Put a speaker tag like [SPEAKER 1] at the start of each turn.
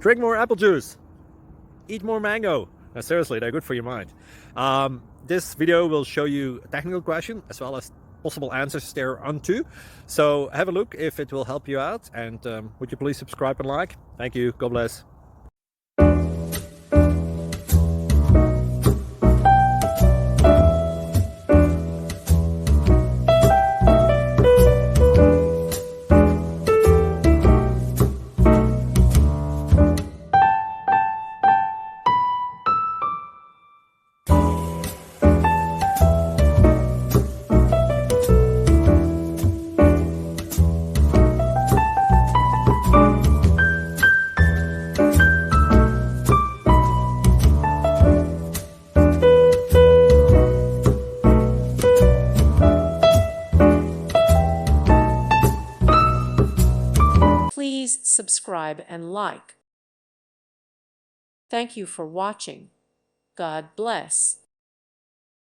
[SPEAKER 1] Drink more apple juice. Eat more mango. Seriously, they're good for your mind. This video will show you a technical question as well as possible answers thereunto. So have a look if it will help you out, and would you please subscribe and like? Thank you. God bless.
[SPEAKER 2] Please subscribe and like. Thank you for watching. God bless.